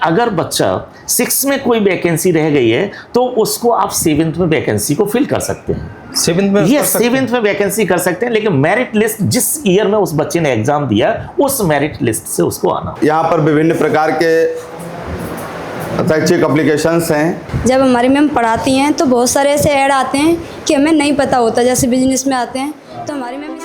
अगर बच्चा 6 में कोई वैकेंसी रह गई है तो उसको आप 7th में वैकेंसी को फिल कर सकते हैं। 7th में? ये 7th में वैकेंसी कर सकते हैं, लेकिन मेरिट लिस्ट जिस ईयर में उस बच्चे ने एग्जाम दिया उस मेरिट लिस्ट से उसको आना। यहाँ पर विभिन्न प्रकार के शैक्षिक एप्लीकेशंस हैं। जब हमारी मैम पढ़ाती हैं तो बहुत सारे ऐसे ऐड आते हैं कि हमें नहीं पता होता, जैसे बिजनेस में आते हैं तो हमारी मैम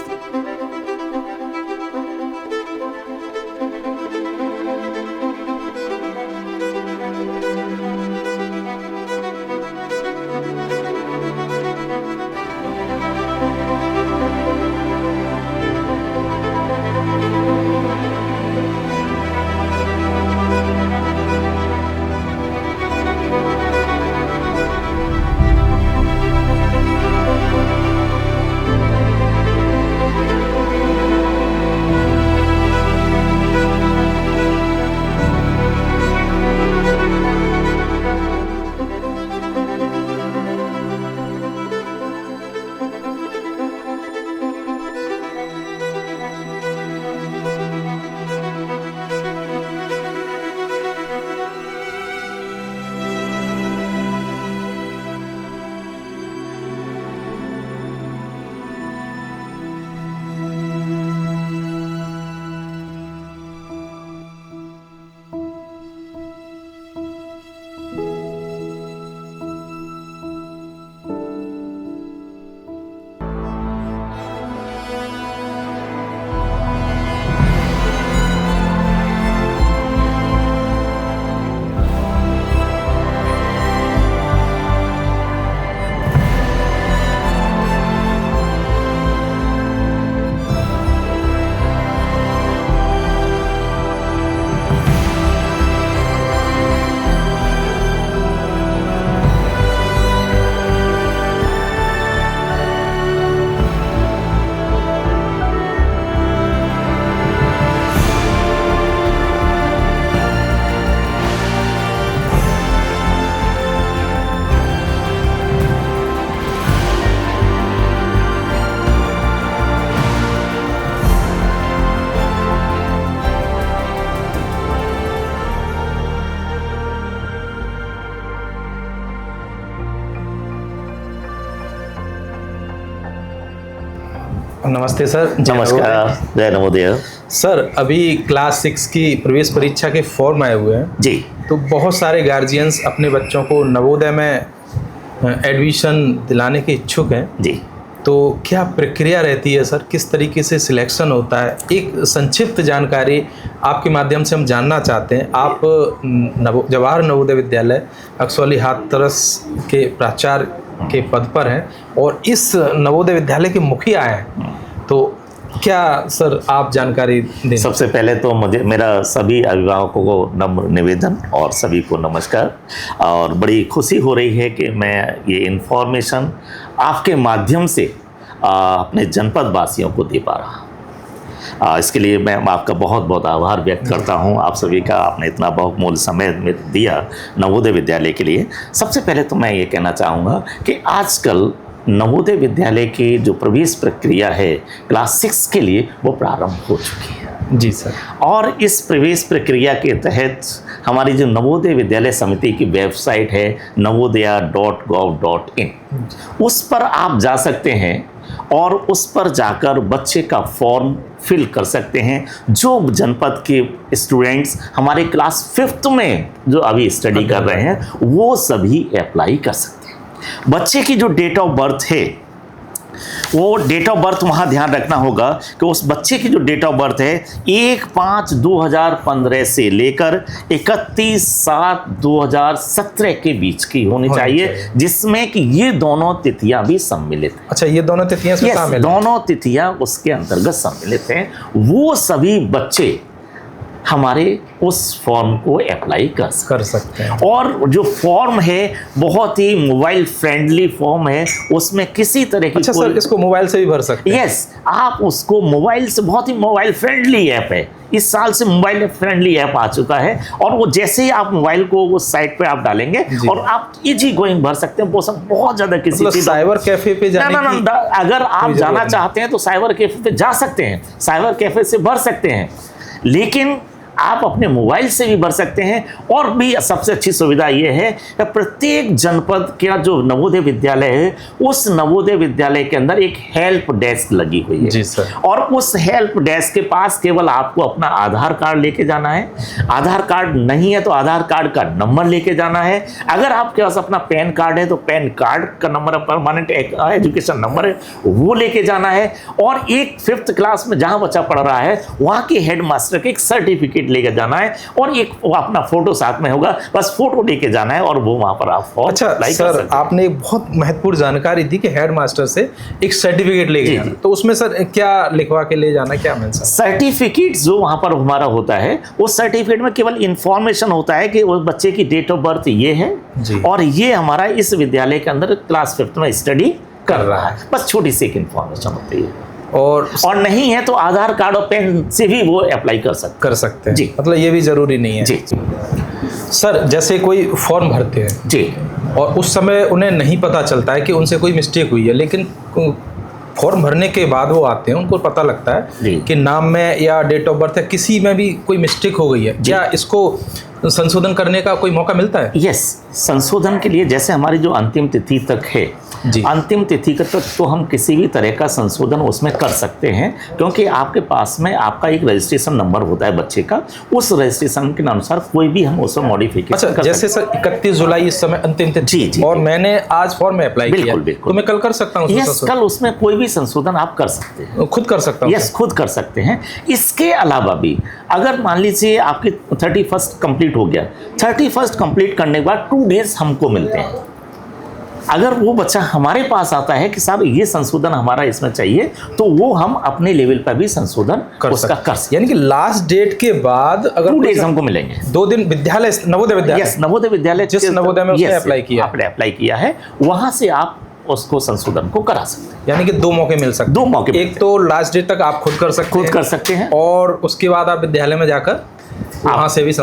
नमस्ते सर। नमस्कार, जय नवोदय। सर अभी क्लास 6 की प्रवेश परीक्षा के फॉर्म आए हुए हैं जी। तो बहुत सारे गार्जियंस अपने बच्चों को नवोदय में एडमिशन दिलाने के इच्छुक हैं जी। तो क्या प्रक्रिया रहती है सर, किस तरीके से सिलेक्शन होता है? एक संक्षिप्त जानकारी आपके माध्यम से हम जानना चाहते हैं। आप जवाहर नवोदय विद्यालय अक्सौली हाथरस के प्राचार्य के पद पर हैं और इस नवोदय विद्यालय के मुखिया हैं, तो क्या सर आप जानकारी दें? सबसे पहले तो मुझे मेरा सभी अभिभावकों को नम्र निवेदन और सभी को नमस्कार, और बड़ी खुशी हो रही है कि मैं ये इन्फॉर्मेशन आपके माध्यम से अपने जनपद वासियों को दे पा रहा। इसके लिए मैं आपका बहुत बहुत आभार व्यक्त करता हूं। आप सभी का आपने इतना बहुमूल्य समय में दिया नवोदय विद्यालय के लिए। सबसे पहले तो मैं ये कहना चाहूँगा कि आजकल नवोदय विद्यालय की जो प्रवेश प्रक्रिया है क्लास 6 के लिए वो प्रारंभ हो चुकी है। जी सर। और इस प्रवेश प्रक्रिया के तहत हमारी जो नवोदय विद्यालय समिति की वेबसाइट है navodaya.gov.in, उस पर आप जा सकते हैं और उस पर जाकर बच्चे का फॉर्म फिल कर सकते हैं। जो जनपद के स्टूडेंट्स हमारे क्लास 5th में जो अभी स्टडी कर रहे हैं वो सभी अप्लाई कर सकते हैं। बच्चे की जो डेट ऑफ बर्थ है वो डेट ऑफ बर्थ वहाँ ध्यान रखना होगा कि उस बच्चे की जो डेट ऑफ बर्थ है 1/5/2015 से लेकर 31/7/2017 के बीच की होनी चाहिए, जिसमें कि ये दोनों तिथियां भी सम्मिलित हैं। अच्छा, ये दोनों तिथियां शामिल हैं? दोनों तिथियां उसके अंतर्गत सम्मिलित हैं। वो सभी बच्चे हमारे उस फॉर्म को अप्लाई कर सकते हैं। और जो फॉर्म है बहुत ही मोबाइल फ्रेंडली फॉर्म है, उसमें किसी तरह की सर इसको मोबाइल से भी भर सकते हैं? यस, आप उसको मोबाइल से, बहुत ही मोबाइल फ्रेंडली ऐप है। इस साल से मोबाइल फ्रेंडली ऐप आ चुका है और वो जैसे ही आप मोबाइल को उस साइट पे आप डालेंगे और आप इजी गोइंग भर सकते हैं। वो सब बहुत ज्यादा किसी चीज साइबर कैफे पे जाने की अगर आप जाना चाहते हैं तो साइबर कैफे पे जा सकते हैं, साइबर कैफे से भर सकते हैं, लेकिन आप अपने मोबाइल से भी भर सकते हैं। और भी सबसे अच्छी सुविधा ये है कि प्रत्येक जनपद का जो नवोदय विद्यालय है, उस नवोदय विद्यालय के अंदर एक हेल्प डेस्क लगी हुई है जी सर। और उस हेल्प डेस्क के पास केवल आपको अपना आधार कार्ड लेके जाना है। आधार कार्ड नहीं है तो आधार कार्ड का नंबर लेके जाना है। अगर आपके पास अपना पैन कार्ड है तो पैन कार्ड का नंबर, परमानेंट एजुकेशन नंबर है, वो लेके जाना है। और एक 5th क्लास में जहां बच्चा पढ़ रहा है वहां के हेडमास्टर के एक सर्टिफिकेट लेके जाना है और एक अपना फोटो साथ में होगा, बस फोटो लेके जाना है और वो वहां पर आप फॉर्म अच्छा सर, आपने एक बहुत महत्वपूर्ण जानकारी दी कि हेडमास्टर से एक सर्टिफिकेट लेके जाना, तो उसमें सर क्या लिखवा के ले जाना, क्या मिल सकता? सर्टिफिकेट जो वहां पर हमारा होता है, उस सर्टिफिकेट में केवल इंफॉर्मेशन होता है कि वो बच्चे की डेट ऑफ बर्थ ये है जी। और ये हमारा इस विद्यालय के अंदर क्लास 5th में स्टडी कर रहा है, बस छोटी सी एक इंफॉर्मेशन होती है। और नहीं है तो आधार कार्ड और पेन से भी वो अप्लाई कर सकते हैं जी। मतलब ये भी जरूरी नहीं है जी। सर, जैसे कोई फॉर्म भरते हैं जी और उस समय उन्हें नहीं पता चलता है कि उनसे कोई मिस्टेक हुई है, लेकिन फॉर्म भरने के बाद वो आते हैं, उनको पता लगता है कि नाम में या डेट ऑफ बर्थ है किसी में भी कोई मिस्टेक हो गई है, क्या इसको संशोधन करने का कोई मौका मिलता है? यस, संशोधन के लिए जैसे हमारी जो अंतिम तिथि तक है, अंतिम तिथि तक तो हम किसी भी तरह का संशोधन उसमें कर सकते हैं, क्योंकि आपके पास में आपका एक रजिस्ट्रेशन नंबर होता है बच्चे का, उस रजिस्ट्रेशन के अनुसार कोई भी हम उसमें मॉडिफिकेशन कर जैसे सर 31 जुलाई इस समय अंतिम तिथि जी, और मैंने आज फॉर्म में अप्लाई किया, बिल्कुल तो मैं कल कर सकता हूँ? यस, कल उसमें कोई भी संशोधन आप कर सकते हैं, खुद कर सकता हूँ? यस, खुद कर सकते हैं। इसके अलावा भी अगर मान लीजिए आपकी 31st कंप्लीट हो गया, 31st कंप्लीट करने के बाद 2 डेज हमको मिलते हैं। अगर वो बच्चा हमारे पास आता है कि साहब ये संशोधन हमारा इसमें चाहिए, तो वो हम अपने लेवल पर भी संशोधन कर सकते, यानी कि लास्ट डेट के बाद अगर 2 डेज हमको मिलेंगे। 2 दिन विद्यालय, नवोदय विद्यालय, यस, नवोदय विद्यालय जिस नवोदय में उसने अप्लाई किया, आपने अप्लाई किया है, वहां से आप उसको संशोधन को करा सकते हैं। यानी कि 2 मौके मिल सकते हैं। 2 मौके, एक तो लास्ट डेट तक आप खुद कर सकते हैं और उसके बाद आप विद्यालय में जाकर वहाँ से भी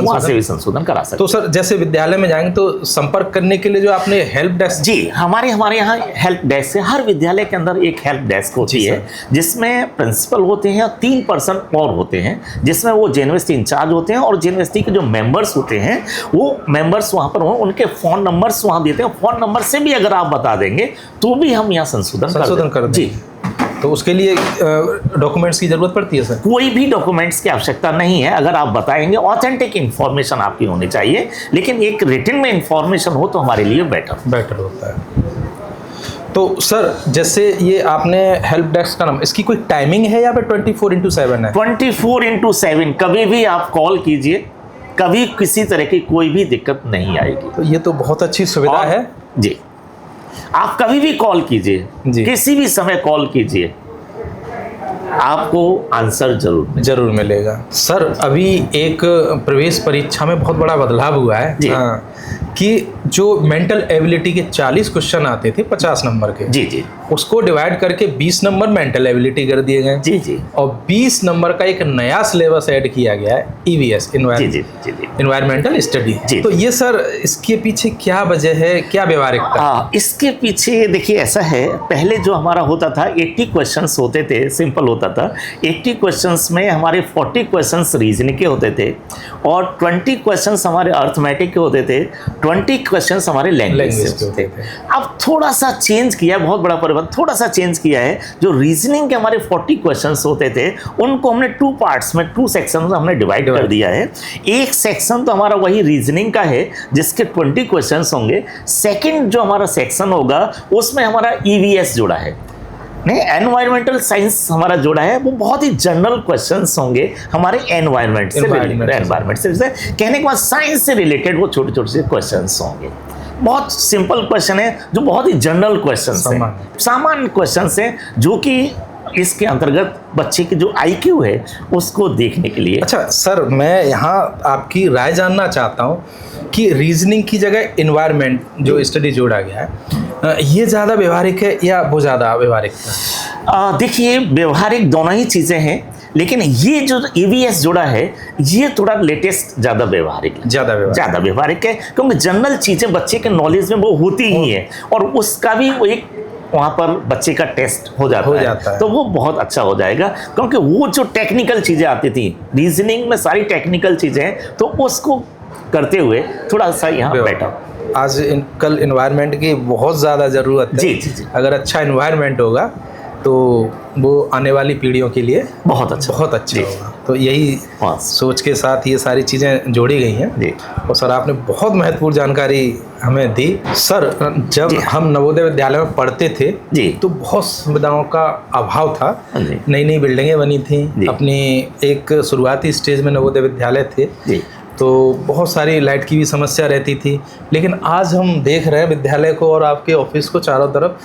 संशोधन करा सकते। तो सर, जैसे विद्यालय में जाएंगे तो संपर्क करने के लिए जो आपने हेल्प डेस्क, जी, हमारे यहाँ हेल्प डेस्क है। हर विद्यालय के अंदर एक हेल्प डेस्क होती है, जिसमें प्रिंसिपल होते हैं और 3 पर्सन और होते हैं, जिसमें वो यूनिवर्सिटी इंचार्ज होते हैं और यूनिवर्सिटी के जो मेंबर्स होते हैं, वो मेंबर्स वहाँ पर उनके फ़ोन नंबर्स वहाँ देते हैं। फ़ोन नंबर से भी अगर आप बता देंगे तो भी हम यहाँ संशोधन कर दें। जी, तो उसके लिए डॉक्यूमेंट्स की जरूरत पड़ती है सर? कोई भी डॉक्यूमेंट्स की आवश्यकता नहीं है। अगर आप बताएंगे, ऑथेंटिक इन्फॉर्मेशन आपकी होनी चाहिए, लेकिन एक रिटन में इन्फॉर्मेशन हो तो हमारे लिए बेटर होता है। तो सर, जैसे ये आपने हेल्प डेस्क का नाम, इसकी कोई टाइमिंग है या फिर 24/7 है? 24/7 कभी भी आप कॉल कीजिए, कभी किसी तरह की कोई भी दिक्कत नहीं आएगी। तो ये तो बहुत अच्छी सुविधा है जी। आप कभी भी कॉल कीजिए, किसी भी समय कॉल कीजिए, आपको आंसर जरूर मिलेगा। सर, अभी एक प्रवेश परीक्षा में बहुत बड़ा बदलाव हुआ है कि जो मेंटल एबिलिटी के 40 क्वेश्चन आते थे 50 नंबर के, जी, उसको डिवाइड करके 20 नंबर मेंटल एबिलिटी कर दिए गए, जी, और 20 नंबर का एक नया सिलेबस ऐड किया गया है, EVS, एनवायरमेंटल स्टडी। तो ये सर, इसके पीछे क्या वजह है, क्या व्यवहारिकता? इसके पीछे देखिए, ऐसा है, पहले जो हमारा होता था 80 क्वेश्चंस होते थे, सिंपल होता था। 80 क्वेश्चंस में हमारे 40 क्वेश्चंस रीजनिंग के होते थे और 20 क्वेश्चंस हमारे अर्थमेटिक के होते थे, 20 क्वेश्चंस हमारे लैंग्वेज से होते थे। अब थोड़ा सा चेंज किया, बहुत बड़ा परिवर्तन थोड़ा सा चेंज किया है। जो रीजनिंग के हमारे 40 क्वेश्चंस होते थे, उनको हमने 2 पार्ट्स में, 2 सेक्शन में हमने डिवाइड कर दिया है। एक सेक्शन तो हमारा वही रीजनिंग का है, जिसके 20 क्वेश्चंस होंगे। सेकंड जो हमारा सेक्शन होगा, उसमें हमारा EVS जुड़ा है, नहीं, एनवायरमेंटल साइंस हमारा जोड़ा है। वो बहुत ही जनरल क्वेश्चंस होंगे हमारे एनवायरमेंट से, कहने के बाद साइंस से रिलेटेड वो छोटे से क्वेश्चंस होंगे। बहुत सिंपल क्वेश्चन है, जो बहुत ही जनरल क्वेश्चंस हैं, सामान्य क्वेश्चंस हैं, जो कि इसके अंतर्गत बच्चे की जो IQ है उसको देखने के लिए। अच्छा सर, मैं यहाँ आपकी राय जानना चाहता हूँ कि रीजनिंग की जगह एनवायरनमेंट जो स्टडी जोड़ा गया है, ये ज़्यादा व्यवहारिक है या वो ज़्यादा व्यवहारिक है? देखिए, व्यवहारिक दोनों ही चीज़ें हैं, लेकिन ये जो EVS जोड़ा है, ये थोड़ा लेटेस्ट, ज़्यादा व्यवहारिक है, ज़्यादा व्यवहारिक है, क्योंकि जनरल चीज़ें बच्चे के नॉलेज में वो होती ही है और उसका भी वो एक वहाँ पर बच्चे का टेस्ट हो जाता है तो वो बहुत अच्छा हो जाएगा, क्योंकि वो जो टेक्निकल चीज़ें आती थी, रीजनिंग में सारी टेक्निकल चीज़ें हैं, तो उसको करते हुए थोड़ा सा यहाँ बेटर। आज कल इन्वायरमेंट की बहुत ज़्यादा ज़रूरत है। जी। अगर अच्छा इन्वायरमेंट होगा तो वो आने वाली पीढ़ियों के लिए बहुत अच्छा होगा। तो यही सोच के साथ ये सारी चीज़ें जोड़ी गई हैं जी। और सर आपने बहुत महत्वपूर्ण जानकारी हमें दी। सर जब हम नवोदय विद्यालय में पढ़ते थे जी तो बहुत सुविधाओं का अभाव था, नई नई बिल्डिंगें बनी थी, अपनी एक शुरुआती स्टेज में नवोदय विद्यालय थे जी, तो बहुत सारी लाइट की भी समस्या रहती थी। लेकिन आज हम देख रहे हैं विद्यालय को और आपके ऑफिस को चारों तरफ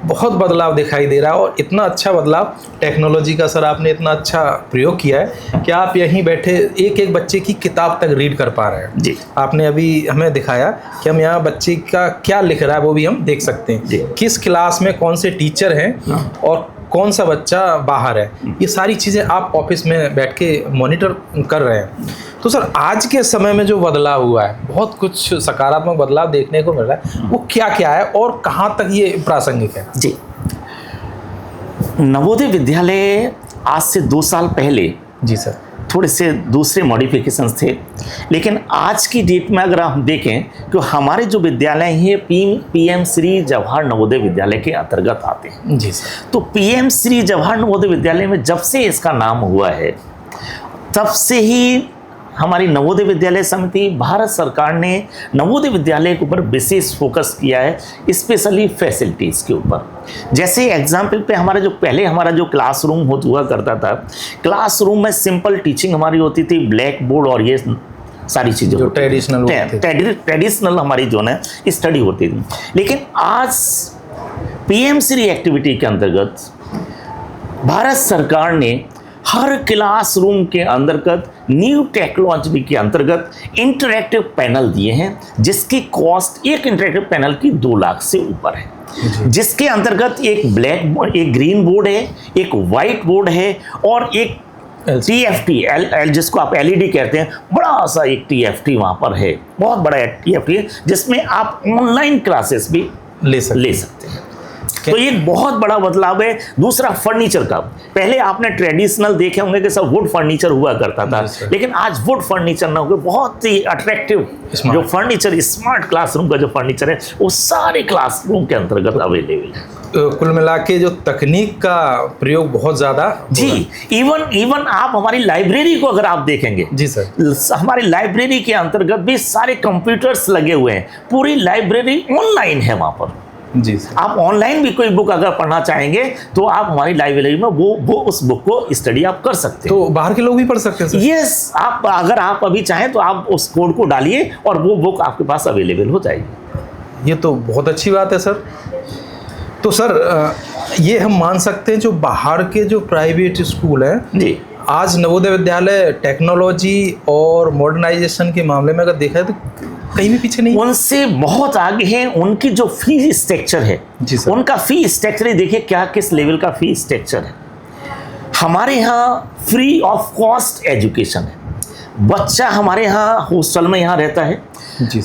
बहुत बदलाव दिखाई दे रहा है, और इतना अच्छा बदलाव टेक्नोलॉजी का सर आपने इतना अच्छा प्रयोग किया है कि आप यहीं बैठे एक एक बच्चे की किताब तक रीड कर पा रहे हैं जी। आपने अभी हमें दिखाया कि हम यहाँ बच्चे का क्या लिख रहा है वो भी हम देख सकते हैं, किस क्लास में कौन से टीचर हैं और कौन सा बच्चा बाहर है, ये सारी चीज़ें आप ऑफिस में बैठ के मॉनिटर कर रहे हैं। तो सर आज के समय में जो बदलाव हुआ है, बहुत कुछ सकारात्मक बदलाव देखने को मिल रहा है, वो क्या क्या है और कहाँ तक ये प्रासंगिक है? जी, नवोदय विद्यालय आज से 2 साल पहले जी सर थोड़े से दूसरे मॉडिफिकेशंस थे, लेकिन आज की डेट में अगर हम देखें कि हमारे जो विद्यालय हैं PM श्री जवाहर नवोदय विद्यालय के अंतर्गत आते हैं। जी सर। तो PM श्री जवाहर नवोदय विद्यालय में जब से इसका नाम हुआ है, तब से ही हमारी नवोदय विद्यालय समिति, भारत सरकार ने नवोदय विद्यालय के ऊपर विशेष फोकस किया है, स्पेशली फैसिलिटीज़ के ऊपर। जैसे एग्जाम्पल पे हमारा जो क्लासरूम हुआ करता था, क्लासरूम में सिंपल टीचिंग हमारी होती थी, ब्लैक बोर्ड और ये सारी चीज़ें जो ट्रेडिशनल हमारी जो है स्टडी होती थी। लेकिन आज PM श्री एक्टिविटी के अंतर्गत भारत सरकार ने हर क्लासरूम के अंतर्गत न्यू टेक्नोलॉजी के अंतर्गत इंटरैक्टिव पैनल दिए हैं, जिसकी कॉस्ट एक इंटरैक्टिव पैनल की 2 लाख से ऊपर है, जिसके अंतर्गत एक ब्लैक बोर्ड, एक ग्रीन बोर्ड है, एक वाइट बोर्ड है और एक TFT जिसको आप LED कहते हैं, बड़ा सा एक TFT वहाँ पर है, बहुत बड़ा TFT है, जिसमें आप ऑनलाइन क्लासेस भी ले सकते हैं। तो ये बहुत बड़ा बदलाव है। दूसरा फर्नीचर का, पहले आपने ट्रेडिशनल देखे होंगे कि सब वुड फर्नीचर हुआ करता था, लेकिन आज वुड फर्नीचर ना होकर बहुत ही अट्रैक्टिव जो फर्नीचर, स्मार्ट क्लासरूम का जो फर्नीचर है, वो सारे क्लासरूम के अंतर्गत अवेलेबल है। कुल मिला के जो तकनीक का प्रयोग बहुत ज़्यादा जी, इवन आप हमारी लाइब्रेरी को अगर आप देखेंगे जी सर, हमारी लाइब्रेरी के अंतर्गत भी सारे कंप्यूटर्स लगे हुए हैं, पूरी लाइब्रेरी ऑनलाइन है वहाँ पर जी सर। आप ऑनलाइन भी कोई बुक अगर पढ़ना चाहेंगे तो आप हमारी लाइब्रेरी में वो उस बुक को स्टडी आप कर सकते हैं। तो बाहर के लोग भी पढ़ सकते हैं सर? यस, आप अगर आप अभी चाहें तो आप उस कोड को डालिए और वो बुक आपके पास अवेलेबल हो जाएगी। ये तो बहुत अच्छी बात है सर। तो सर ये हम मान सकते हैं जो बाहर के जो प्राइवेट स्कूल हैं जी, आज नवोदय विद्यालय टेक्नोलॉजी और मॉडर्नाइजेशन के मामले में अगर देखा है तो कहीं भी पीछे नहीं, उनसे बहुत आगे हैं। उनकी जो फी स्ट्रक्चर है जी सर, उनका फी स्ट्रक्चर देखिए क्या किस लेवल का फी स्ट्रक्चर है। हमारे यहाँ फ्री ऑफ कॉस्ट एजुकेशन है। बच्चा हमारे यहाँ हॉस्टल में यहाँ रहता है,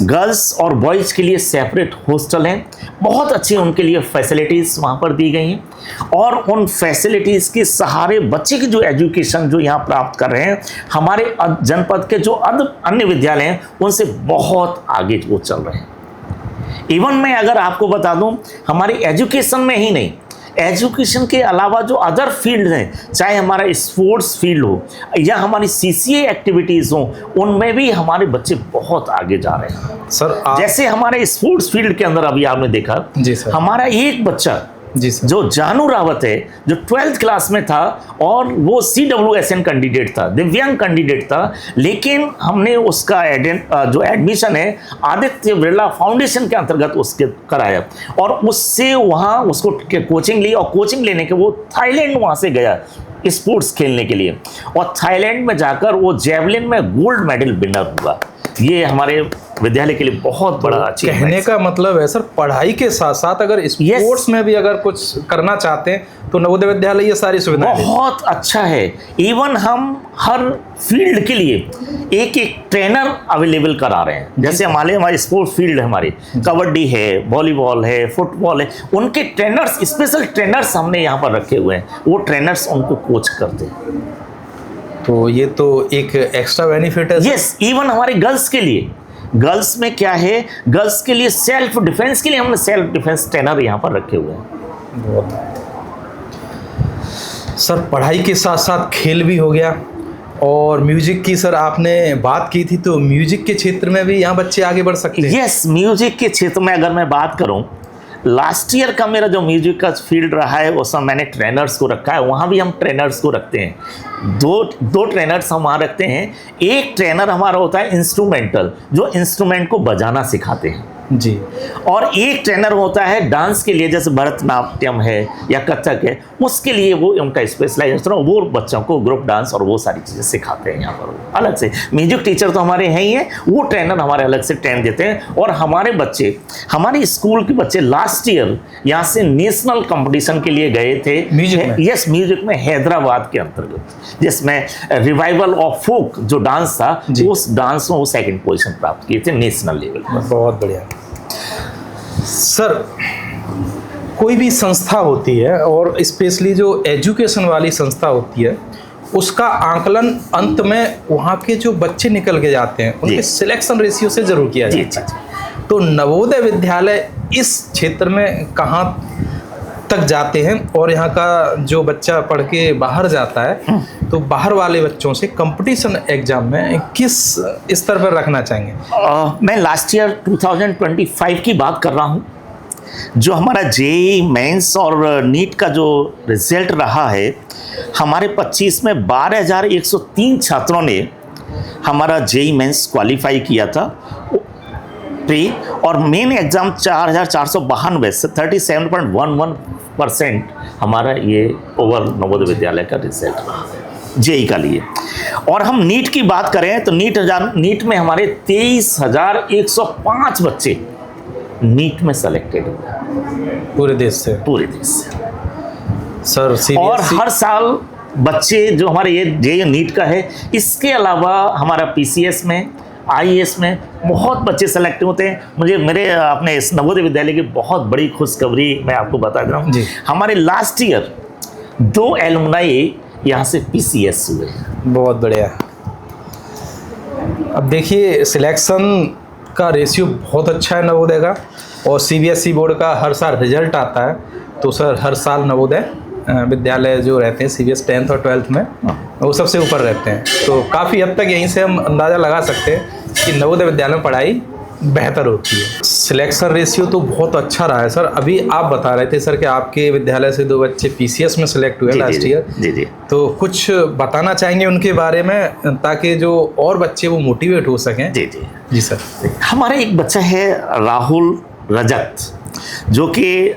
गर्ल्स और बॉयज़ के लिए सेपरेट हॉस्टल हैं, बहुत अच्छी उनके लिए फैसिलिटीज़ वहाँ पर दी गई हैं और उन फैसिलिटीज़ के सहारे बच्चे की जो एजुकेशन जो यहाँ प्राप्त कर रहे हैं, हमारे जनपद के जो अन्य विद्यालय हैं उनसे बहुत आगे वो चल रहे हैं। इवन मैं अगर आपको बता दूँ, हमारी एजुकेशन में ही नहीं, एजुकेशन के अलावा जो अदर फील्ड हैं, चाहे हमारा स्पोर्ट्स फील्ड हो या हमारी CCA एक्टिविटीज़ हो, उनमें भी हमारे बच्चे बहुत आगे जा रहे हैं सर। जैसे हमारे स्पोर्ट्स फील्ड के अंदर अभी आपने देखा जी सर, हमारा एक बच्चा जी सर, जो जानू रावत है, जो 12th क्लास में था और वो CWSN कैंडिडेट था, दिव्यांग कैंडिडेट था, लेकिन हमने उसका जो एडमिशन है आदित्य बिरला फाउंडेशन के अंतर्गत उसके कराया और उससे वहाँ उसको कोचिंग ली और कोचिंग लेने के वो थाईलैंड वहाँ से गया स्पोर्ट्स खेलने के लिए और थाईलैंड में जाकर वो जेवलिन में गोल्ड मेडल विनर हुआ। ये हमारे विद्यालय के लिए बहुत बड़ा achievement। कहने का मतलब है सर, पढ़ाई के साथ साथ अगर स्पोर्ट्स में भी अगर कुछ करना चाहते हैं तो नवोदय विद्यालय ये सारी सुविधाएं देता है। बहुत अच्छा है। इवन हम हर फील्ड के लिए एक एक ट्रेनर अवेलेबल करा रहे हैं। जैसे हमारे स्पोर्ट्स फील्ड है, हमारी कबड्डी है, वॉलीबॉल है, फुटबॉल है, उनके ट्रेनर्स, स्पेशल ट्रेनर्स हमने यहाँ पर रखे हुए हैं। वो ट्रेनर्स उनको कोच करते हैं। तो ये तो एक एक्स्ट्रा बेनिफिट है। यस, इवन हमारे गर्ल्स के लिए, गर्ल्स में क्या है, गर्ल्स के लिए सेल्फ डिफेंस के लिए हमने सेल्फ डिफेंस ट्रेनर यहाँ पर रखे हुए हैं। सर पढ़ाई के साथ साथ खेल भी हो गया, और म्यूजिक की सर आपने बात की थी, तो म्यूजिक के क्षेत्र में भी यहाँ बच्चे आगे बढ़ सकते हैं। यस, म्यूजिक के क्षेत्र में अगर मैं बात करूँ, लास्ट ईयर का मेरा जो म्यूजिक का फील्ड रहा है उसमें मैंने ट्रेनर्स को रखा है। वहाँ भी हम ट्रेनर्स को रखते हैं। दो ट्रेनर्स हम वहाँ रखते हैं। एक ट्रेनर हमारा होता है इंस्ट्रूमेंटल, जो इंस्ट्रूमेंट को बजाना सिखाते हैं जी, और एक ट्रेनर होता है डांस के लिए, जैसे भरतनाट्यम है या कथक है, उसके लिए वो उनका स्पेशलाइजेशन, वो बच्चों को ग्रुप डांस और वो सारी चीज़ें सिखाते हैं यहाँ पर अलग से। म्यूजिक टीचर तो हमारे हैं ही हैं, वो ट्रेनर हमारे अलग से ट्रेन देते हैं। और हमारे बच्चे, हमारे स्कूल के बच्चे लास्ट ईयर यहाँ से नेशनल कंपटीशन के लिए गए थे म्यूजिक में। यस, म्यूजिक में हैदराबाद के अंतर्गत, जिसमें रिवाइवल ऑफ फोक जो डांस था, उस डांस में वो सेकंड पोजीशन प्राप्त किए थे नेशनल लेवल पर। बहुत बढ़िया। सर कोई भी संस्था होती है, और स्पेशली जो एजुकेशन वाली संस्था होती है, उसका आंकलन अंत में वहाँ के जो बच्चे निकल के जाते हैं उनके सिलेक्शन रेशियो से जरूर किया जाता है। तो नवोदय विद्यालय इस क्षेत्र में कहाँ तक जाते हैं, और यहाँ का जो बच्चा पढ़ के बाहर जाता है तो बाहर वाले बच्चों से कंपटीशन एग्जाम में किस स्तर पर रखना चाहेंगे? मैं लास्ट ईयर 2025 की बात कर रहा हूँ। जो हमारा जेईई मेंस और नीट का जो रिजल्ट रहा है, हमारे 25 में 12,103 छात्रों ने हमारा जेईई मेंस क्वालिफाई किया था प्री, और मेन एग्ज़ाम 4,492 से 37.11% हमारा ये ओवर नवोदय विद्यालय का रिजल्ट रहा जेईई का लिए। और हम नीट की बात करें तो नीट में हमारे 23,105 बच्चे नीट में सेलेक्टेड हुए पूरे देश से। सर और हर साल बच्चे जो हमारे ये जेईई नीट का है, इसके अलावा हमारा पीसीएस में, आईएएस में बहुत बच्चे सेलेक्ट होते हैं। मुझे मेरे अपने इस नवोदय विद्यालय की बहुत बड़ी खुशखबरी मैं आपको बता दे रहा हूँ। हमारे लास्ट ईयर 2 एलुमनाई यहाँ से पीसीएस हुए। बहुत बढ़िया। अब देखिए सिलेक्शन का रेशियो बहुत अच्छा है नवोदय का, और सीबीएसई बोर्ड का हर साल रिजल्ट आता है। तो सर हर साल नवोदय विद्यालय जो रहते हैं सीबीएस 10th और 12th में, वो सबसे ऊपर रहते हैं। तो काफ़ी हद तक यहीं से हम अंदाज़ा लगा सकते हैं कि नवोदय विद्यालय में पढ़ाई बेहतर होती है। सिलेक्शन रेशियो तो बहुत अच्छा रहा है सर। अभी आप बता रहे थे सर कि आपके विद्यालय से 2 बच्चे पीसीएस में सिलेक्ट हुए लास्ट ईयर। जी। तो कुछ बताना चाहेंगे उनके बारे में, ताकि जो और बच्चे वो मोटिवेट हो सकें? जी सर। हमारा एक बच्चा है राहुल रजत, जो कि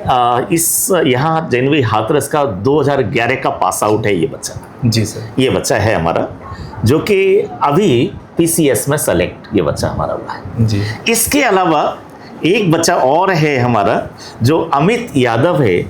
इस यहाँ जनवरी हाथरस का 2011 का पास आउट है ये बच्चा। जी सर। ये बच्चा है हमारा, जो कि अभी पीसीएस में सेलेक्ट ये बच्चा हमारा हुआ है। जी। इसके अलावा एक बच्चा और है हमारा, जो अमित यादव है,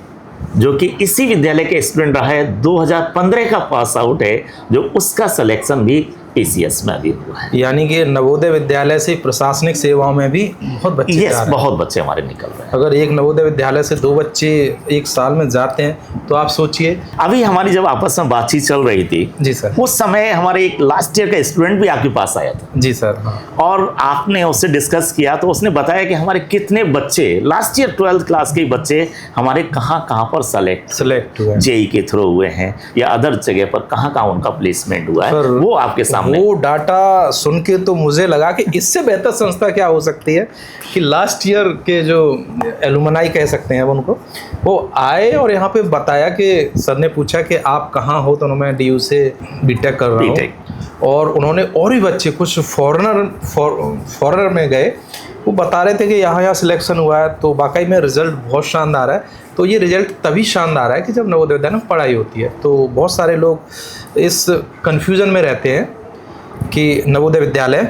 जो कि इसी विद्यालय के स्टूडेंट रहा है, 2015 का पास आउट है, जो उसका सिलेक्शन भी पीसीएस में अभी हुआ है। यानी कि नवोदय विद्यालय से प्रशासनिक सेवाओं में भी बहुत बच्चे जा रहे हैं। बहुत बच्चे हमारे निकल रहे हैं। अगर एक नवोदय विद्यालय से 2 बच्चे एक साल में जाते हैं तो आप सोचिए। अभी हमारी जब आपस में बातचीत चल रही थी, जी सर, उस समय हमारे एक लास्ट ईयर का स्टूडेंट भी आपके पास आया था। जी सर। और आपने उससे डिस्कस किया तो उसने बताया कि हमारे कितने बच्चे लास्ट ईयर 12th क्लास के बच्चे हमारे कहाँ पर सेलेक्ट हुए, जेईई के थ्रू हुए हैं या अदर जगह पर कहाँ उनका प्लेसमेंट हुआ है, वो आपके सामने। वो डाटा सुन के तो मुझे लगा कि इससे बेहतर संस्था क्या हो सकती है कि लास्ट ईयर के जो एलुमनाई कह सकते हैं उनको, वो आए और यहाँ पे बताया कि सर ने पूछा कि आप कहाँ हो, तो उन्होंने डीयू से बीटेक कर रहा हूँ, और उन्होंने और भी बच्चे कुछ फॉरेनर में गए, वो बता रहे थे कि यहाँ सिलेक्शन हुआ है। तो वाकई में रिज़ल्ट बहुत शानदार है। तो ये रिज़ल्ट तभी शानदार है कि जब नवोदय विद्यालय में पढ़ाई होती है। तो बहुत सारे लोग इस कन्फ्यूज़न में रहते हैं कि नवोदय विद्यालय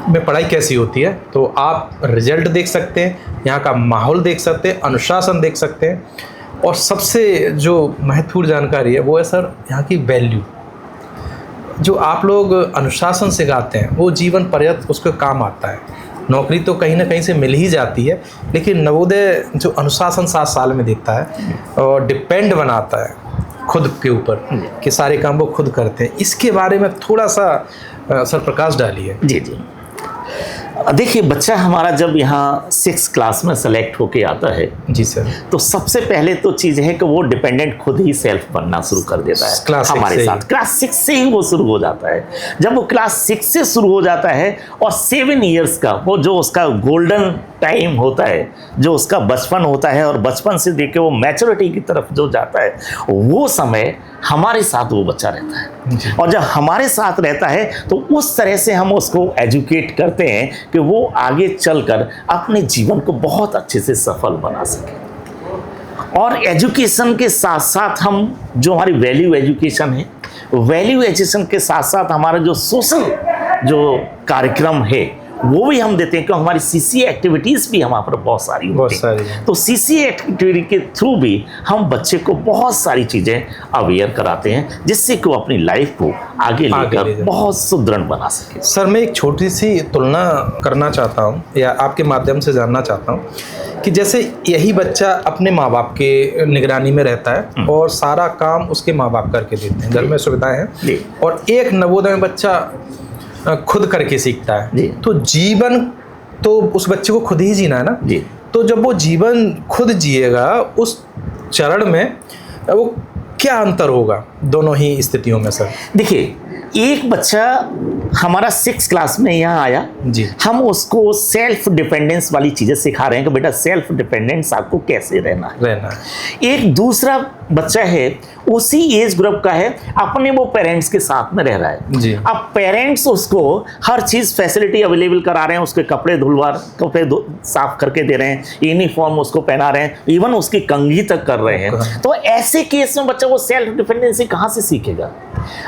में पढ़ाई कैसी होती है, तो आप रिजल्ट देख सकते हैं, यहाँ का माहौल देख सकते हैं, अनुशासन देख सकते हैं, और सबसे जो महत्वपूर्ण जानकारी है वो है सर यहाँ की वैल्यू। जो आप लोग अनुशासन सिखाते हैं वो जीवन पर्यंत उसके काम आता है। नौकरी तो कहीं ना कहीं से मिल ही जाती है, लेकिन नवोदय जो अनुशासन 7 साल में देता है और डिपेंड बनाता है खुद के ऊपर कि सारे काम वो खुद करते हैं, इसके बारे में थोड़ा सा सर प्रकाश डालिए। जी जी, देखिए बच्चा हमारा जब यहाँ 6 क्लास में सेलेक्ट होके आता है जी सर, तो सबसे पहले तो चीज़ है कि वो डिपेंडेंट खुद ही सेल्फ बनना शुरू कर देता है क्लास हमारे साथ। क्लास 6 से ही वो शुरू हो जाता है। जब वो क्लास 6 से शुरू हो जाता है और 7 इयर्स का वो जो उसका गोल्डन टाइम होता है, जो उसका बचपन होता है, और बचपन से देख के वो मैच्योरिटी की तरफ जो जाता है, वो समय हमारे साथ वो बच्चा रहता है। और जब हमारे साथ रहता है तो उस तरह से हम उसको एजुकेट करते हैं कि वो आगे चलकर अपने जीवन को बहुत अच्छे से सफल बना सके। और एजुकेशन के साथ साथ हम जो हमारी वैल्यू एजुकेशन है, वैल्यू एजुकेशन के साथ साथ हमारा जो सोशल जो कार्यक्रम है वो भी हम देते हैं, क्योंकि हमारी सीसी एक्टिविटीज़ भी हमारे पर बहुत सारी होती हैं। तो सीसी एक्टिविटी के थ्रू भी हम बच्चे को बहुत सारी चीज़ें अवेयर कराते हैं, जिससे कि वो अपनी लाइफ को आगे लेकर बहुत सुदृढ़ बना सके। सर मैं एक छोटी सी तुलना करना चाहता हूँ या आपके माध्यम से जानना चाहता हूँ कि जैसे यही बच्चा अपने माँ बाप के निगरानी में रहता है और सारा काम उसके माँ बाप करके देते हैं, घर में सुविधाएं हैं, और एक नवोदय में बच्चा खुद करके सीखता है, तो जीवन तो उस बच्चे को खुद ही जीना है ना जी। तो जब वो जीवन खुद जिएगा उस चरण में वो क्या अंतर होगा दोनों ही स्थितियों में सर? देखिए, एक बच्चा हमारा 6 क्लास में यहाँ आया जी, हम उसको सेल्फ डिपेंडेंस वाली चीज़ें सिखा रहे हैं कि बेटा सेल्फ डिपेंडेंस आपको कैसे रहना है। एक दूसरा बच्चा है उसी एज ग्रुप का है, अपने वो पेरेंट्स के साथ में रह रहा है जी। अब पेरेंट्स उसको हर चीज़ फैसिलिटी अवेलेबल करा रहे हैं, उसके कपड़े कपड़े साफ करके दे रहे हैं, यूनिफॉर्म उसको पहना रहे हैं, इवन उसकी कंघी तक कर रहे हैं। तो ऐसे केस में बच्चा वो सेल्फ डिपेंडेंसी कहाँ से सीखेगा?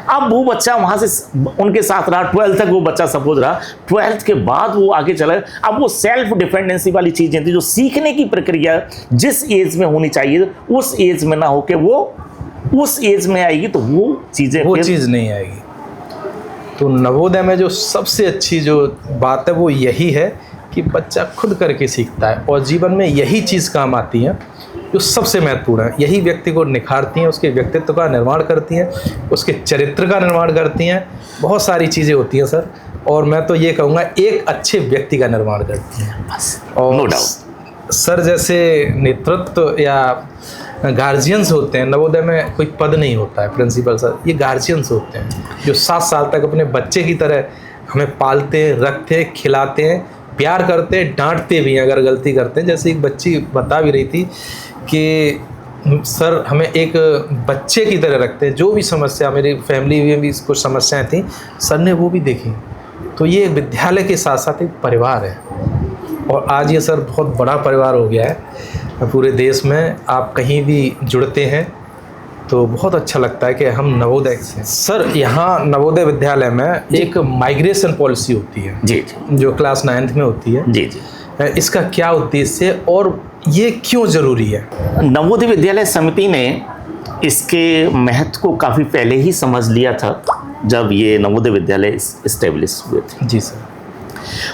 अब वो बच्चा वहाँ से उनके साथ रहा 12th तक, वो बच्चा सपोज रहा, 12th के बाद वो आगे चला, अब वो सेल्फ डिपेंडेंसी वाली चीज़ें थी जो सीखने की प्रक्रिया जिस एज में होनी चाहिए उस एज में ना होके वो उस एज में आएगी, तो वो चीज़ नहीं आएगी। तो नवोदय में जो सबसे अच्छी जो बात है वो यही है कि बच्चा खुद करके सीखता है और जीवन में यही चीज़ काम आती है जो सबसे महत्वपूर्ण है। यही व्यक्ति को निखारती हैं, उसके व्यक्तित्व का निर्माण करती हैं, उसके चरित्र का निर्माण करती हैं, बहुत सारी चीज़ें होती हैं सर। और मैं तो ये कहूँगा एक अच्छे व्यक्ति का निर्माण करती हैं बस। और नो डाउट सर, जैसे नेतृत्व या गार्जियंस होते हैं, नवोदय में कोई पद नहीं होता है प्रिंसिपल सर, ये गार्जियंस होते हैं जो 7 साल तक अपने बच्चे की तरह हमें पालते हैं, रखते हैं, खिलाते हैं, प्यार करते हैं, डांटते भी हैं अगर गलती करते हैं। जैसे एक बच्ची बता भी रही थी कि सर हमें एक बच्चे की तरह रखते हैं, जो भी समस्या मेरी फैमिली में भी कुछ समस्याएं थी सर ने वो भी देखी। तो ये विद्यालय के साथ साथ एक परिवार है, और आज ये सर बहुत बड़ा परिवार हो गया है पूरे देश में। आप कहीं भी जुड़ते हैं तो बहुत अच्छा लगता है कि हम नवोदय से। सर यहाँ नवोदय विद्यालय में एक माइग्रेशन पॉलिसी होती है जी, जो क्लास 9th में होती है जी। इसका क्या उद्देश्य है और ये क्यों ज़रूरी है? नवोदय विद्यालय समिति ने इसके महत्व को काफ़ी पहले ही समझ लिया था जब ये नवोदय विद्यालय इस्टेब्लिश हुए थे जी सर।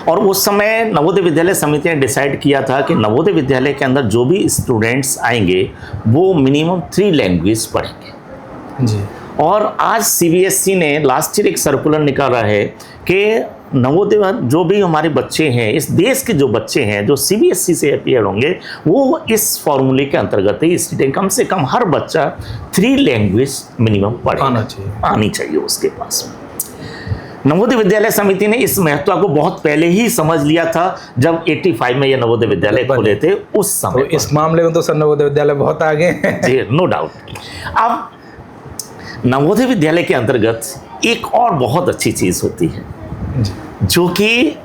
और उस समय नवोदय विद्यालय समिति ने डिसाइड किया था कि नवोदय विद्यालय के अंदर जो भी स्टूडेंट्स आएंगे वो मिनिमम 3 लैंग्वेज पढ़ेंगे जी। और आज CBSE ने लास्ट ईयर एक सर्कुलर निकाला है कि नवोदय जो भी हमारे बच्चे हैं, इस देश के जो बच्चे हैं जो CBSE से अपीयर होंगे, वो इस फॉर्मूले के अंतर्गत ही इसलिए कम से कम हर बच्चा 3 लैंग्वेज मिनिमम आनी चाहिए उसके पास में। नवोदय विद्यालय समिति ने इस महत्व को बहुत पहले ही समझ लिया था जब 85 में ये नवोदय विद्यालय खुले थे उस समय। तो इस मामले में तो सर नवोदय विद्यालय बहुत आगे हैं जी, नो डाउट। अब नवोदय विद्यालय के अंतर्गत एक और बहुत अच्छी चीज़ होती है जो कि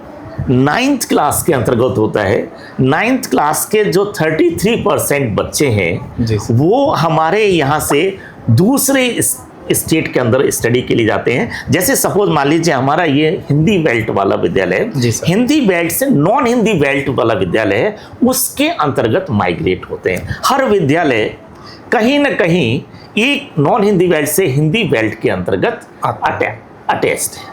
9th क्लास के अंतर्गत होता है। 9th क्लास के जो 33% बच्चे हैं वो हमारे यहाँ से दूसरे स्टेट के अंदर स्टडी के लिए जाते हैं। जैसे सपोज मान लीजिए हमारा ये हिंदी बेल्ट वाला विद्यालय जी है, सर। हिंदी बेल्ट से नॉन हिंदी बेल्ट वाला विद्यालय है, उसके अंतर्गत माइग्रेट होते हैं। हर विद्यालय कहीं ना कहीं एक नॉन हिंदी बेल्ट से हिंदी बेल्ट के अंतर्गत अटैच्ड है।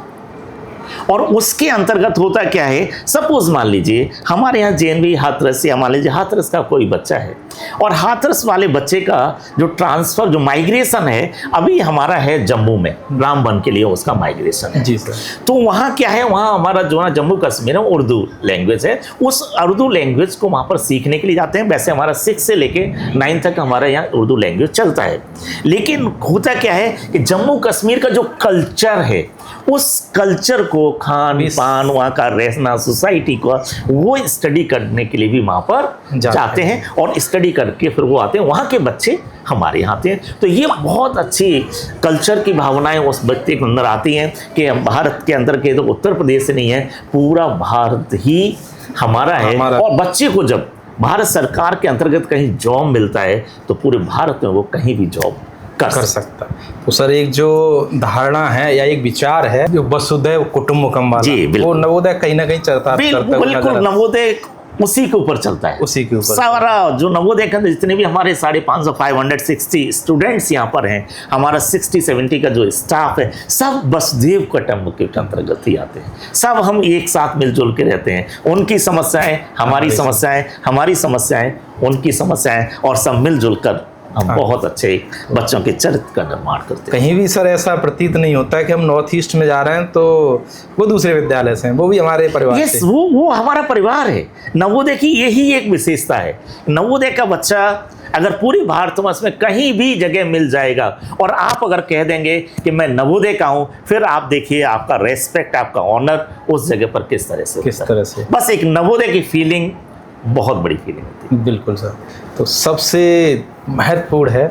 और उसके अंतर्गत होता क्या है, सपोज मान लीजिए हमारे यहाँ जेएनवी हाथरस या मान लीजिए हाथरस का कोई बच्चा है और हाथरस वाले बच्चे का जो ट्रांसफर जो माइग्रेशन है अभी हमारा है जम्मू में, रामबन के लिए उसका माइग्रेशन है। जी सर। तो वहाँ क्या है, वहाँ हमारा जो है जम्मू कश्मीर में उर्दू लैंग्वेज है, उस उर्दू लैंग्वेज को वहाँ पर सीखने के लिए जाते हैं। वैसे हमारा 6 से लेके 9 तक हमारा यहाँ उर्दू लैंग्वेज चलता है, लेकिन होता क्या है कि जम्मू कश्मीर का जो कल्चर है उस कल्चर को, खान पान, वहाँ का रहना, सोसाइटी को, वो स्टडी करने के लिए भी वहाँ पर जाते हैं और स्टडी करके फिर वो आते हैं। वहाँ के बच्चे हमारे यहाँ आते हैं। तो ये बहुत अच्छी कल्चर की भावनाएं उस बच्चे के अंदर आती हैं कि भारत के अंदर के तो उत्तर प्रदेश से नहीं है, पूरा भारत ही हमारा है। और बच्चे को जब भारत सरकार के अंतर्गत कहीं जॉब मिलता है तो पूरे भारत में वो कहीं भी जॉब कर सकता है। तो सर एक जो धारणा है या एक विचार है जो वसुधैव कुटुंबकम वाला, जी, वो नवोदय कहीं ना कहीं चलता बिल्कुल नवोदय उसी के ऊपर चलता है, उसी के ऊपर सारा जो नवोदय के अंदर जितने भी हमारे 550 560 स्टूडेंट्स यहाँ पर हैं, हमारा 60-70 का जो स्टाफ है, सब वसुधैव कुटुंबकम के अंतर्गत ही आते हैं। सब हम एक साथ मिलजुल के रहते हैं, उनकी समस्याएं हमारी समस्याएं, हमारी समस्याएं उनकी समस्याएं, और सब मिलजुल कर हम बहुत अच्छे बच्चों के चरित्र का निर्माण करते हैं। कहीं भी सर ऐसा प्रतीत नहीं होता है कि हम नॉर्थ ईस्ट में जा रहे हैं तो वो दूसरे विद्यालय से हैं, वो भी हमारे परिवार से। वो हमारा परिवार है। नवोदय की यही एक विशेषता है। नवोदय का बच्चा अगर पूरी भारतवर्ष में कहीं भी जगह मिल जाएगा और आप अगर कह देंगे कि मैं नवोदय का हूँ, फिर आप देखिए आपका रेस्पेक्ट, आपका ऑनर उस जगह पर किस तरह से बस एक नवोदय की फीलिंग बहुत बड़ी फीलिंग होती है। बिल्कुल सर। तो सबसे महत्वपूर्ण है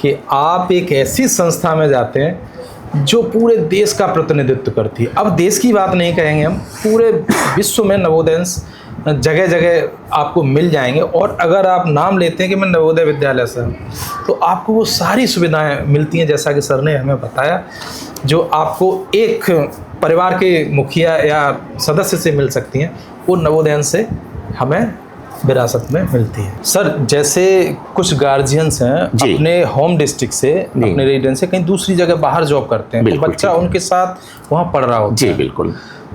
कि आप एक ऐसी संस्था में जाते हैं जो पूरे देश का प्रतिनिधित्व करती है। अब देश की बात नहीं कहेंगे हम, पूरे विश्व में नवोदयंस जगह जगह आपको मिल जाएंगे। और अगर आप नाम लेते हैं कि मैं नवोदय विद्यालय से हूँ तो आपको वो सारी सुविधाएं मिलती हैं, जैसा कि सर ने हमें बताया, जो आपको एक परिवार के मुखिया या सदस्य से मिल सकती हैं, वो नवोदयन से हमें विरासत में मिलती है। सर जैसे कुछ गार्जियंस हैं अपने होम डिस्ट्रिक्ट से, अपने रेजिडेंस से कहीं दूसरी जगह बाहर जॉब करते हैं, तो बच्चा उनके साथ वहाँ पढ़ रहा होता जी है। बिल्कुल।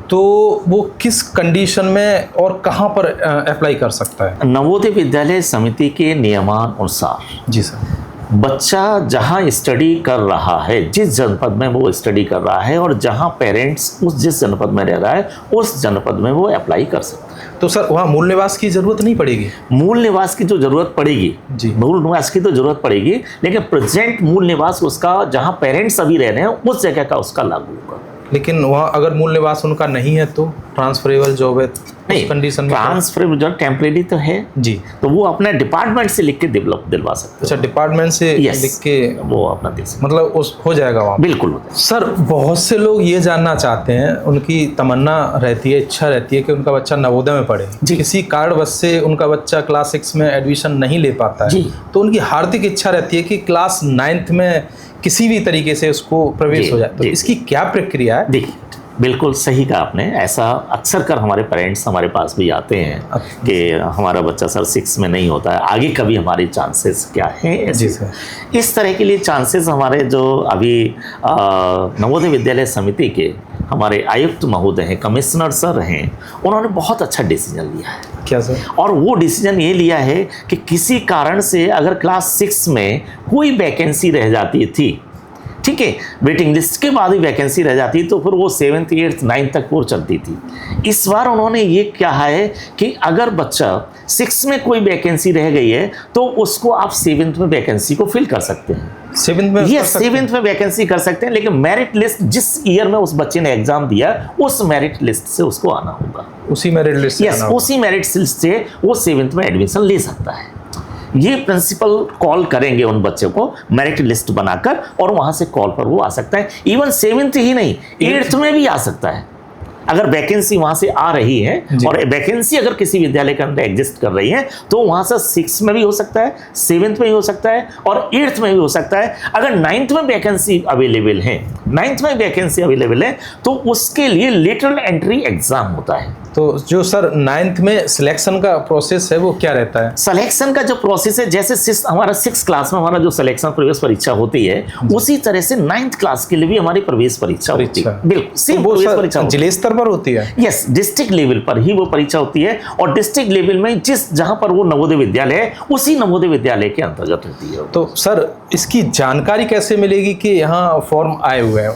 तो वो किस कंडीशन में और कहाँ पर अप्लाई कर सकता है? नवोदय विद्यालय समिति के नियमानुसार जी सर, बच्चा जहाँ स्टडी कर रहा है, जिस जनपद में वो स्टडी कर रहा है और जहाँ पेरेंट्स उस जिस जनपद में रह रहा है उस जनपद में वो अप्लाई कर सकता है। तो सर वहाँ मूल निवास की जरूरत नहीं पड़ेगी? मूल निवास की जो जरूरत पड़ेगी जी, मूल निवास की तो जरूरत पड़ेगी, लेकिन प्रेजेंट मूल निवास उसका जहाँ पेरेंट्स अभी रह रहे हैं उस जगह का उसका लागू होगा। लेकिन वहाँ अगर मूल निवास उनका नहीं है तो ट्रांसफरेबल जॉब है, नहीं, कंडीशन में ट्रांसफरेबल जॉब टेम्परेरी तो है जी, तो वो अपने डिपार्टमेंट से लिख के दिलवा सकते अच्छा डिपार्टमेंट से लिख के वो अपना दे सकते, मतलब उस हो जाएगा वहाँ? बिल्कुल हो जाएगा। सर बहुत से लोग ये जानना चाहते हैं, उनकी तमन्ना रहती है, इच्छा रहती है कि उनका बच्चा नवोदय में पढ़े, किसी कारणवश से उनका बच्चा क्लास 6 में एडमिशन नहीं ले पाता है, तो उनकी हार्दिक इच्छा रहती है कि क्लास 9th में किसी भी तरीके से उसको प्रवेश हो जाए। तो इसकी क्या प्रक्रिया है? देखिए बिल्कुल सही कहा आपने। ऐसा अक्सर कर हमारे पेरेंट्स हमारे पास भी आते हैं कि हमारा बच्चा सर 6 में नहीं होता है, आगे कभी हमारे चांसेस क्या हैं? जी सर। इस तरह के लिए चांसेस हमारे जो अभी नवोदय विद्यालय समिति के हमारे आयुक्त महोदय हैं, कमिश्नर सर हैं, उन्होंने बहुत अच्छा डिसीजन लिया है। क्या सर? और वो डिसीजन ये लिया है कि किसी कारण से अगर क्लास 6 में कोई वैकेंसी रह जाती थी, ठीक है, वेटिंग लिस्ट के बाद ही वैकेंसी रह जाती तो फिर वो 7th 8th 9th तक वो चलती थी। इस बार उन्होंने ये कहा है कि अगर बच्चा 6 में कोई वैकेंसी रह गई है तो उसको आप 7th में वैकेंसी को फिल कर सकते हैं। 7th में? ये 7th में वैकेंसी कर सकते हैं, लेकिन मेरिट लिस्ट जिस ईयर में उस बच्चे ने एग्जाम दिया उस मेरिट लिस्ट से उसको आना होगा। उसी मेरिट लिस्ट से? यस, उसी मेरिट लिस्ट से वो 7th में एडमिशन ले सकता है। ये प्रिंसिपल कॉल करेंगे उन बच्चों को मेरिट लिस्ट बनाकर और वहां से कॉल पर वो आ सकता है। इवन 7th ही नहीं 8th में भी आ सकता है। अगर वैकेंसी वहां से आ रही है और वैकेंसी अगर किसी विद्यालय के अंदर एग्जिस्ट कर रही है तो वहां से 6 में भी हो सकता है, 7th में भी हो सकता है और 8th में भी हो सकता है। अगर 9th में वैकेंसी अवेलेबल है, 9th में वैकेंसी अवेलेबल है तो उसके लिए लेटरल एंट्री एग्जाम होता है। तो जो सर 9th में सिलेक्शन का प्रोसेस है वो क्या रहता है? सिलेक्शन का जो प्रोसेस है, जैसे हमारा 6th क्लास में हमारा जो सिलेक्शन प्रवेश परीक्षा होती है उसी तरह से 9th क्लास के लिए भी हमारी प्रवेश परीक्षा होती है। बिल्कुल सेम प्रवेश परीक्षा जिला स्तर पर होती है। यस, डिस्ट्रिक्ट लेवल पर ही वो परीक्षा होती है और डिस्ट्रिक्ट लेवल में जहां पर वो नवोदय विद्यालय है उसी नवोदय विद्यालय के अंतर्गत होती है। तो सर इसकी जानकारी कैसे मिलेगी कि यहाँ फॉर्म आए हुए हैं?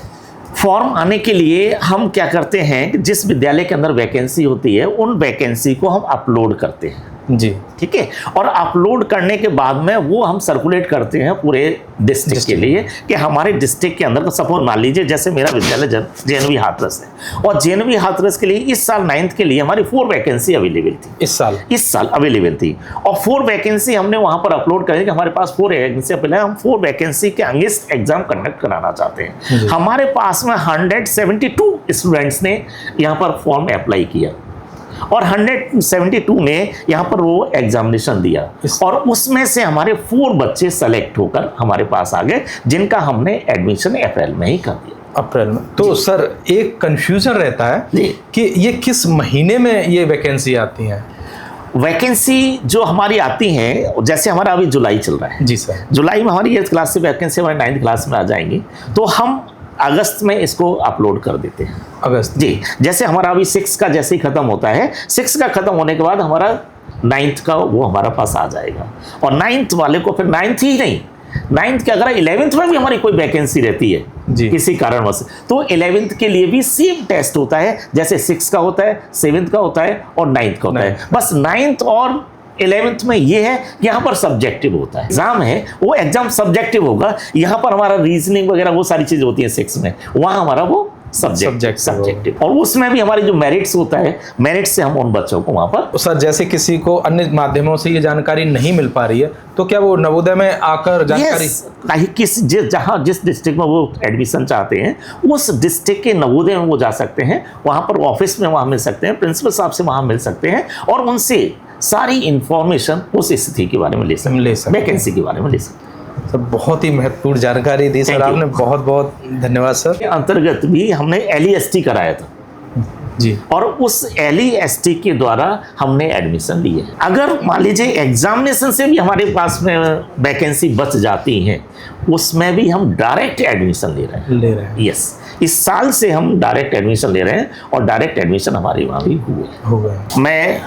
फॉर्म आने के लिए हम क्या करते हैं कि जिस विद्यालय के अंदर वैकेंसी होती है उन वैकेंसी को हम अपलोड करते हैं जी, ठीक है। और अपलोड करने के बाद में वो हम सर्कुलेट करते हैं पूरे डिस्ट्रिक्ट के लिए कि हमारे डिस्ट्रिक्ट के अंदर, तो सपोज मान लीजिए जैसे मेरा विद्यालय JNV हाथरस है और JNV हाथरस के लिए इस साल 9th के लिए हमारी 4 वैकेंसी अवेलेबल थी। इस साल अवेलेबल थी और 4 वैकेंसी हमने वहां पर अपलोड करी कि हमारे पास 4 वैकेंसी अवेलेबल है, हम 4 वैकेंसी के अगेंस्ट एग्जाम कंडक्ट कराना चाहते हैं। हमारे पास में 172 स्टूडेंट्स ने यहाँ पर फॉर्म अप्लाई किया और 172 में यहाँ पर वो एग्जामिनेशन दिया और उसमें से हमारे 4 बच्चे सेलेक्ट होकर हमारे पास आ गए जिनका हमने एडमिशन अप्रैल में ही कर दिया। अप्रैल में। तो सर एक कंफ्यूजन रहता है कि ये किस महीने में ये वैकेंसी आती है? वैकेंसी जो हमारी आती है, जैसे हमारा अभी जुलाई चल रहा है जी सर, जुलाई में हमारी 8th क्लास से वैकेंसी हमारी 9th क्लास में आ जाएंगी तो हम अगस्त में इसको अपलोड कर देते हैं। अगस्त जी, जैसे हमारा अभी 6 का जैसे ही खत्म होता है, 6 का खत्म होने के बाद हमारा 9th का वो हमारा पास आ जाएगा और 9th वाले को फिर 9th ही नहीं, 9th के अगर 11th में भी हमारी कोई वैकेंसी रहती है जी, किसी कारणवश तो 11th के लिए भी सेम टेस्ट होता है जैसे 6 का होता है, 7th का होता है और 9th का होता है। बस 9th और 11th में ये है यहाँ पर सब्जेक्टिव होता है, एग्जाम है वो एग्जाम सब्जेक्टिव होगा। यहाँ पर हमारा रीजनिंग वगैरह वो सारी चीजें होती है 6 में, वहाँ हमारा वो सब्जेक्टिव और उसमें भी हमारी जो मेरिट्स होता है, मेरिट से हम उन बच्चों को वहाँ पर। सर जैसे किसी को अन्य माध्यमों से ये जानकारी नहीं मिल पा रही है तो क्या वो नवोदय में आकर जानकारी जिस डिस्ट्रिक्ट में वो एडमिशन चाहते हैं उस डिस्ट्रिक्ट के नवोदय में वो जा सकते हैं, वहाँ पर ऑफिस में वहाँ मिल सकते हैं, प्रिंसिपल साहब से वहाँ मिल सकते हैं और उनसे सारी इंफॉर्मेशन उस स्थिति के बारे में ले सकते हैं, वैकेंसी के बारे में ले सकते हैं। सर बहुत ही महत्वपूर्ण जानकारी दी सर आपने, बहुत बहुत धन्यवाद सर। के अंतर्गत भी हमने LEST कराया था जी और उस LEST के द्वारा हमने एडमिशन लिए। अगर मान लीजिए एग्जामिनेशन से भी हमारे पास में वैकेंसी बच जाती हैं उसमें भी हम डायरेक्ट एडमिशन ले रहे हैं। यस, इस साल से हम डायरेक्ट एडमिशन ले रहे हैं और डायरेक्ट एडमिशन हमारे वहाँ भी हुए। मैं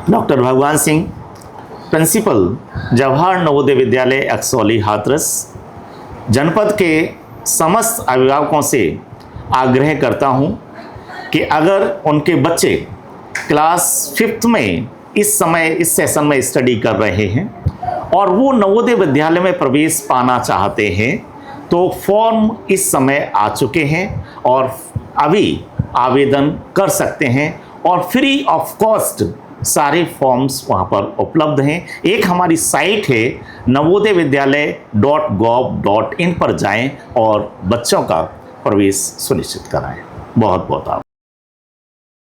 डॉक्टर भगवान सिंह, प्रिंसिपल जवाहर नवोदय विद्यालय एक्सौली हाथरस, जनपद के समस्त अभिभावकों से आग्रह करता हूं कि अगर उनके बच्चे क्लास 5th में इस सेशन में स्टडी कर रहे हैं और वो नवोदय विद्यालय में प्रवेश पाना चाहते हैं तो फॉर्म इस समय आ चुके हैं और अभी आवेदन कर सकते हैं और फ्री ऑफ कॉस्ट सारे फॉर्म्स वहाँ पर उपलब्ध हैं। एक हमारी साइट है navodayvidyalay.gov.in पर जाएं और बच्चों का प्रवेश सुनिश्चित कराएं। बहुत बहुत आभार।